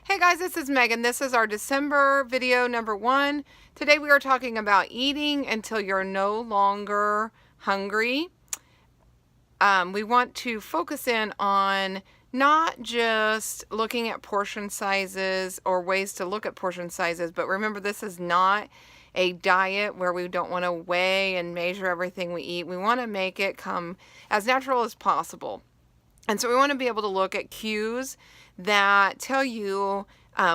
Hey guys, this is Megan. This is our December video number 1. Today we are talking about eating until you're no longer hungry. We want to focus in on not just looking at portion sizes or ways to look at portion sizes, but remember, this is not a diet where we don't want to weigh and measure everything we eat. We want to make it come as natural as possible. And so we want to be able to look at cues that tell you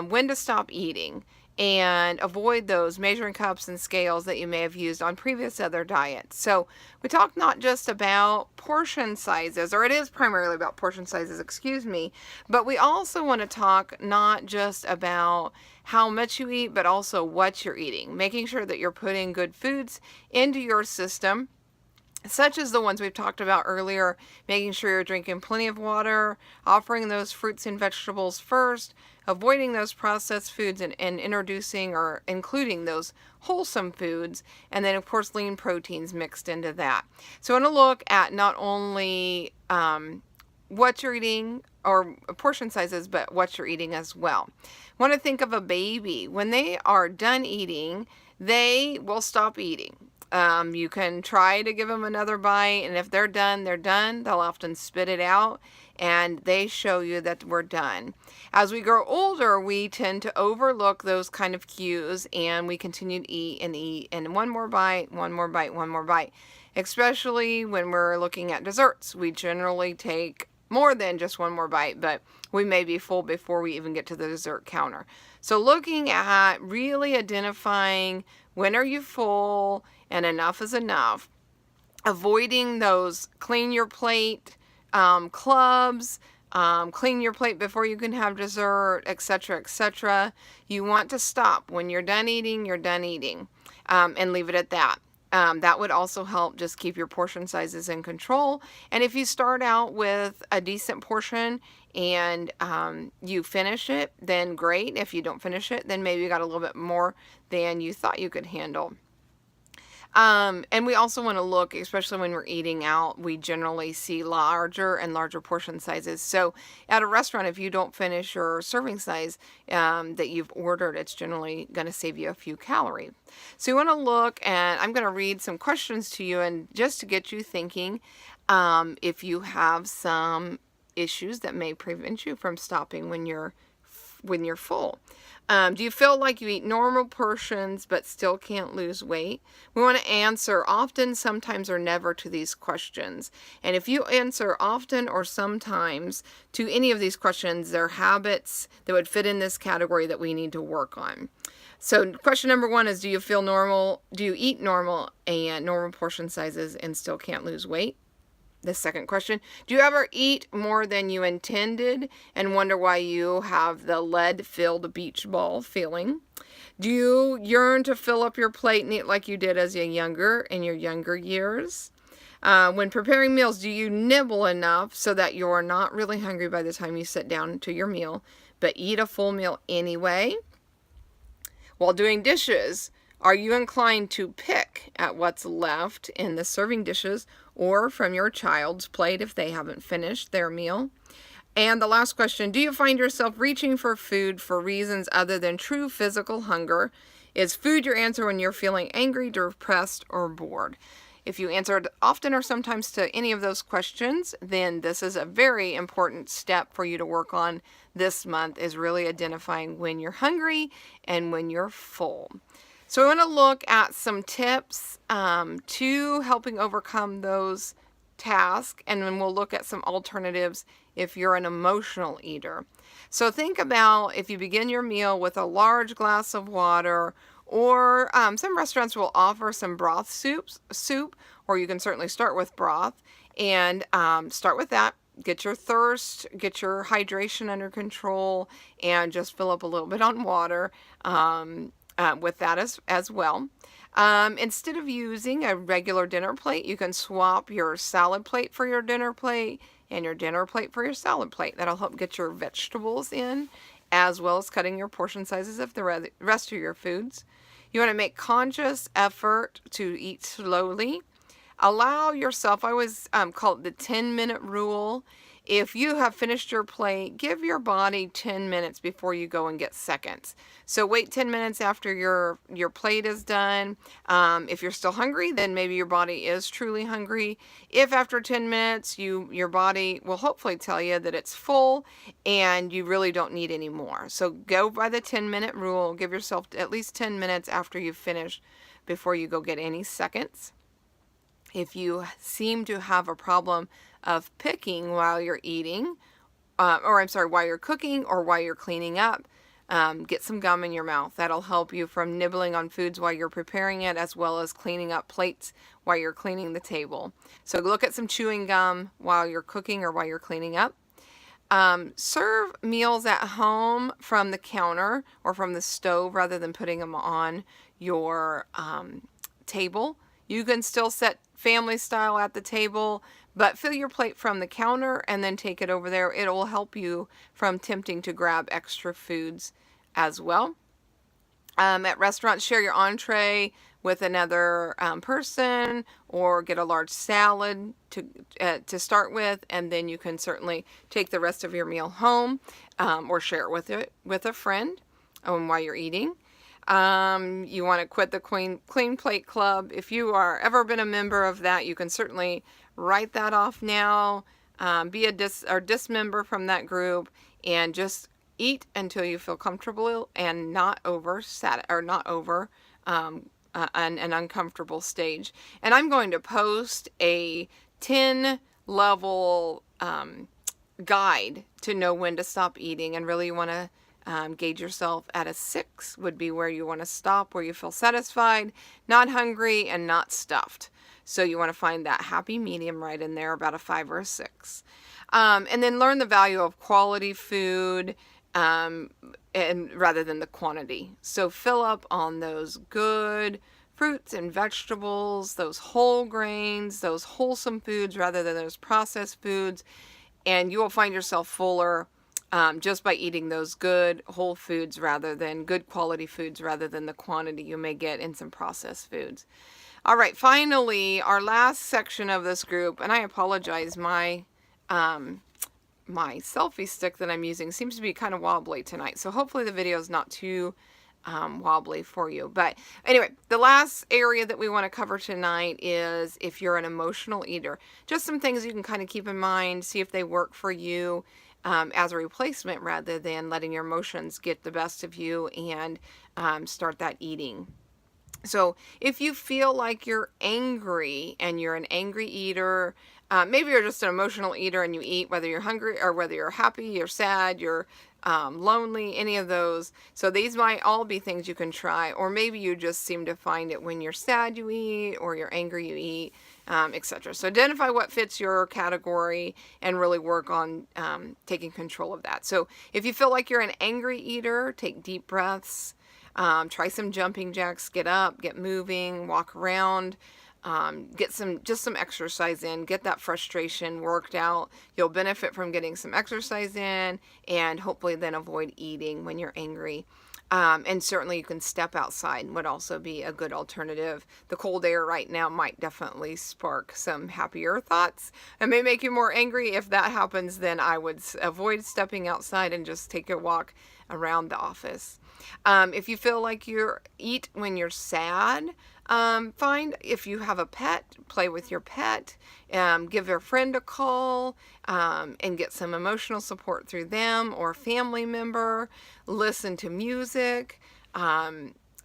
when to stop eating and avoid those measuring cups and scales that you may have used on previous other diets. So we talk not just about portion sizes, or it is primarily about portion sizes, excuse me, but we also want to talk not just about how much you eat, but also what you're eating, making sure that you're putting good foods into your system, such as the ones we've talked about earlier, making sure you're drinking plenty of water, offering those fruits and vegetables first, avoiding those processed foods, and introducing or including those wholesome foods, and then of course lean proteins mixed into that. So I want to look at not only what you're eating or portion sizes, but what you're eating as well. I want to think of a baby. When they are done eating, they will stop eating. You can try to give them another bite, and if they're done, they're done. They'll often spit it out, and they show you that we're done. As we grow older, we tend to overlook those kind of cues, and we continue to eat, and one more bite, one more bite, one more bite. Especially when we're looking at desserts, we generally take more than just one more bite, but we may be full before we even get to the dessert counter. So looking at really identifying when are you full and enough is enough, avoiding those clean your plate clubs, clean your plate before you can have dessert, etc., etc. You want to stop. When you're done eating, you're done eating, and leave it at that. That would also help just keep your portion sizes in control. And if you start out with a decent portion and you finish it, then great. If you don't finish it, then maybe you got a little bit more than you thought you could handle. And we also want to look, especially when we're eating out, we generally see larger and larger portion sizes. So at a restaurant, if you don't finish your serving size that you've ordered, it's generally going to save you a few calories. So you want to look, and I'm going to read some questions to you, and just to get you thinking, if you have some issues that may prevent you from stopping when you're full. Do you feel like you eat normal portions but still can't lose weight? We want to answer often, sometimes, or never to these questions. And if you answer often or sometimes to any of these questions, they're habits that would fit in this category that we need to work on. So question number 1 is, do you feel normal? Do you eat normal and normal portion sizes and still can't lose weight? The second question, do you ever eat more than you intended and wonder why you have the lead-filled beach ball feeling? Do you yearn to fill up your plate and eat like you did as in your younger years? When preparing meals, do you nibble enough so that you're not really hungry by the time you sit down to your meal, but eat a full meal anyway? While doing dishes, are you inclined to pick at what's left in the serving dishes or from your child's plate if they haven't finished their meal? And the last question, do you find yourself reaching for food for reasons other than true physical hunger? Is food your answer when you're feeling angry, depressed, or bored? If you answered often or sometimes to any of those questions, then this is a very important step for you to work on this month, is really identifying when you're hungry and when you're full. So I want to look at some tips to helping overcome those tasks, and then we'll look at some alternatives if you're an emotional eater. So think about if you begin your meal with a large glass of water, or some restaurants will offer some broth soup, or you can certainly start with broth and start with that. Get your thirst, get your hydration under control, and just fill up a little bit on water with that as well. Instead of using a regular dinner plate, you can swap your salad plate for your dinner plate and your dinner plate for your salad plate. That'll help get your vegetables in, as well as cutting your portion sizes of the rest of your foods. You want to make conscious effort to eat slowly. Allow yourself, I always call it the 10-minute rule. If you have finished your plate, give your body 10 minutes before you go and get seconds. So wait 10 minutes after your plate is done. If you're still hungry, then maybe your body is truly hungry. If after 10 minutes your body will hopefully tell you that it's full and you really don't need any more. So go by the 10-minute rule. Give yourself at least 10 minutes after you've finished before you go get any seconds. If you seem to have a problem of picking while you're eating, while you're cooking or while you're cleaning up, get some gum in your mouth. That'll help you from nibbling on foods while you're preparing it, as well as cleaning up plates while you're cleaning the table. So look at some chewing gum while you're cooking or while you're cleaning up. Serve meals at home from the counter or from the stove rather than putting them on your table. You can still set family style at the table, but fill your plate from the counter and then take it over there. It will help you from tempting to grab extra foods as well. At restaurants, share your entree with another person, or get a large salad to start with, and then you can certainly take the rest of your meal home, or share it with a friend while you're eating. You want to quit the Clean Plate Club. If you are ever been a member of that, you can certainly write that off now. Be a dismember from that group, and just eat until you feel comfortable and not over an uncomfortable stage. And I'm going to post a 10-level guide to know when to stop eating, and really you want to gauge yourself at a 6 would be where you want to stop, where you feel satisfied, not hungry, and not stuffed. So you want to find that happy medium right in there, about a 5 or a 6. And then learn the value of quality food, and rather than the quantity. So fill up on those good fruits and vegetables, those whole grains, those wholesome foods rather than those processed foods, and you will find yourself fuller just by eating those good whole foods rather than good quality foods rather than the quantity you may get in some processed foods. All right, finally, our last section of this group, and I apologize, my selfie stick that I'm using seems to be kind of wobbly tonight, so hopefully the video is not too wobbly for you. But anyway, the last area that we want to cover tonight is if you're an emotional eater. Just some things you can kind of keep in mind, see if they work for you as a replacement rather than letting your emotions get the best of you and start that eating. So if you feel like you're angry and you're an angry eater, maybe you're just an emotional eater and you eat whether you're hungry or whether you're happy, you're sad, you're lonely, any of those. So these might all be things you can try. Or maybe you just seem to find it when you're sad you eat, or you're angry you eat, etc. So identify what fits your category and really work on taking control of that. So if you feel like you're an angry eater, take deep breaths. Try some jumping jacks, get up, get moving, walk around, get some exercise in, get that frustration worked out. You'll benefit from getting some exercise in, and hopefully then avoid eating when you're angry. And certainly you can step outside, would also be a good alternative. The cold air right now might definitely spark some happier thoughts. It may make you more angry. If that happens, then I would avoid stepping outside and just take a walk around the office. If you feel like you eat when you're sad, find if you have a pet, play with your pet, give your friend a call, and get some emotional support through them or a family member. Listen to music.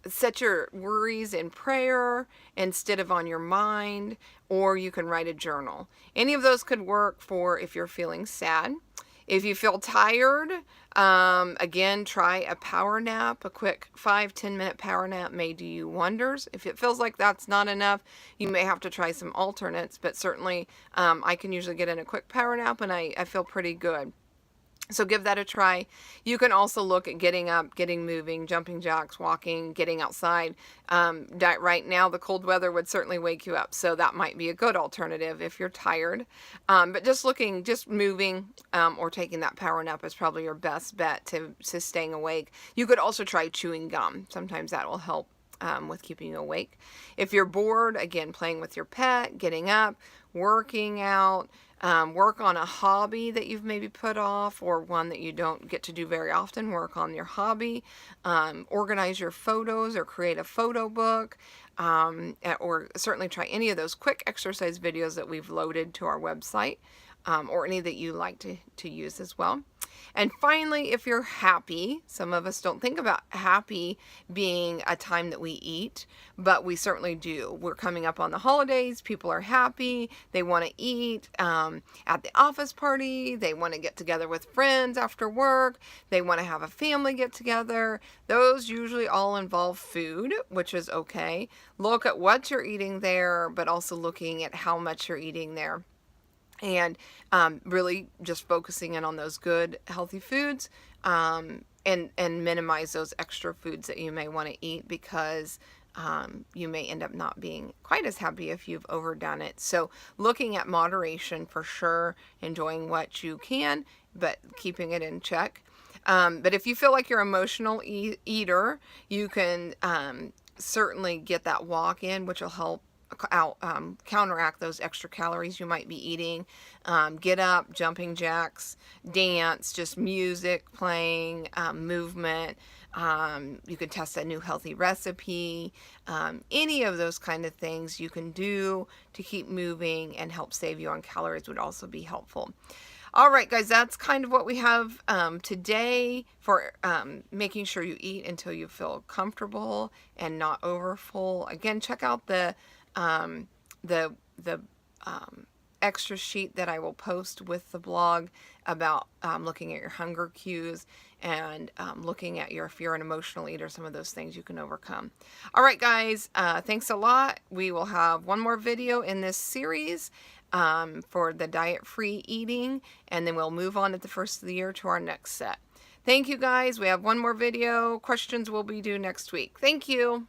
Set your worries in prayer instead of on your mind, or you can write a journal. Any of those could work for if you're feeling sad. If you feel tired, again, try a power nap. A quick 5-10 minute power nap may do you wonders. If it feels like that's not enough, you may have to try some alternates, but certainly I can usually get in a quick power nap and I feel pretty good. So give that a try. You can also look at getting up, getting moving, jumping jacks, walking, getting outside. Right now, the cold weather would certainly wake you up, so that might be a good alternative if you're tired. But just moving, or taking that power nap is probably your best bet to staying awake. You could also try chewing gum. Sometimes that will help with keeping you awake. If you're bored, again, playing with your pet, getting up, working out, Work on a hobby that you've maybe put off, or one that you don't get to do very often. Work on your hobby. Organize your photos or create a photo book. Or certainly try any of those quick exercise videos that we've loaded to our website, or any that you like to use as well. And finally, if you're happy, some of us don't think about happy being a time that we eat, but we certainly do. We're coming up on the holidays. People are happy. They want to eat at the office party. They want to get together with friends after work. They want to have a family get together. Those usually all involve food, which is okay. Look at what you're eating there, but also looking at how much you're eating there. And really just focusing in on those good, healthy foods, and minimize those extra foods that you may want to eat, because you may end up not being quite as happy if you've overdone it. So looking at moderation for sure, enjoying what you can, but keeping it in check. But if you feel like you're an emotional eater, you can certainly get that walk in, which will help counteract those extra calories you might be eating. Get up, jumping jacks, dance, just music playing, movement. You can test a new healthy recipe. Any of those kind of things you can do to keep moving and help save you on calories would also be helpful. All right, guys, that's kind of what we have today for making sure you eat until you feel comfortable and not overfull. Again, check out the extra sheet that I will post with the blog about looking at your hunger cues and looking at if you're an emotional eater, some of those things you can overcome. All right, guys, thanks a lot. We will have one more video in this series for the diet-free eating, and then we'll move on at the first of the year to our next set. Thank you, guys. We have one more video. Questions will be due next week. Thank you.